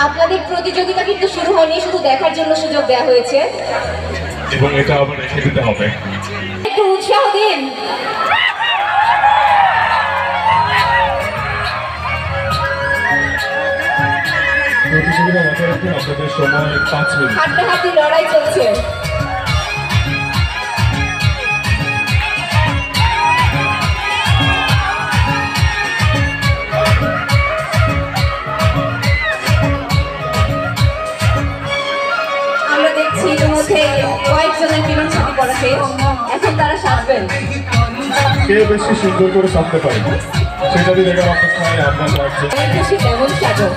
আপনাদের প্রতিযোগিতা কিন্তু শুরু হয়নি, শুধু দেখার জন্য সুযোগ দেওয়া হয়েছে এবং এটা আবার রেখে দিতে হবে। একটু উৎসাহ দিন। প্রতিযোগিতা মাথায় রাখুন, আপনাদের সময় 5 মিনিট। হাড্ডাহাড্ডি লড়াই চলছে। আমরা দেখছি ইতিমধ্যে কয়েকজনের বিমান ছবি করা শেষ, এখন তারা সাজবেন। কে বেশি সুন্দর করে সাজতে পারে সেটারই দেখার অপেক্ষায় আমরা থাকছি। যেমন খুশি তেমন সাজো।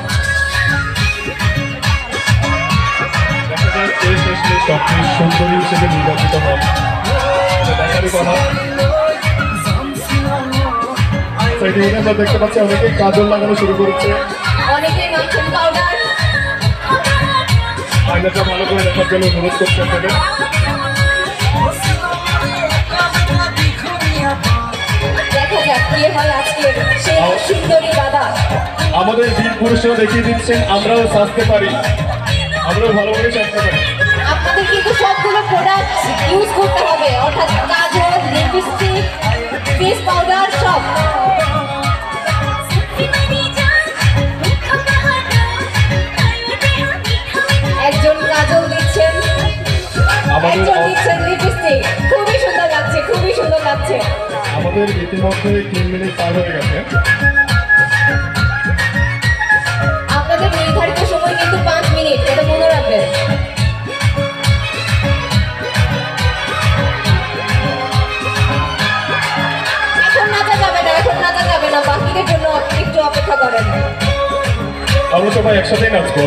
দেখা যায় কে শেষে সবচেয়ে সুন্দরী হিসেবে নির্বাচিত হন, দেখারই কথা। ইতিমধ্যে আমরা দেখতে পাচ্ছি অনেকেই কাজল লাগানো শুরু করেছে। অনেকেই মাখন পাউডার। আয়নাটা ভালো করে দেখার জন্য অনুরোধ করতে হবে। দেখা যাক কে হয় আজকের সেই সুন্দরী দাদা। আমাদের বীর পুরুষরা দেখিয়ে দিচ্ছেন আমরাও সাজতে পারি, আমরাও ভালো করে সাজতে পারি। আপনাদের কিন্তু সবগুলো প্রোডাক্ট ইউজ করতে হবে, অর্থাৎ কাজল, লিপস্টিক, ফেস পাউডার সব। একজন কাজল দিচ্ছেন, একজন দিচ্ছেন লিপস্টিক। খুবই সুন্দর লাগছে, খুবই সুন্দর লাগছে। আমাদের ইতিমধ্যে 3 মিনিট পার হয়ে গেছে। আপনাদের নির্ধারিত সময় কিন্তু 5 মিনিট, এটা মনে রাখবেন। এখন নাচা যাবে না, এখন নাচা যাবে না, বাকিদের জন্য একটু অপেক্ষা করেন। আমরা সবাই একসাথেই নাচবো।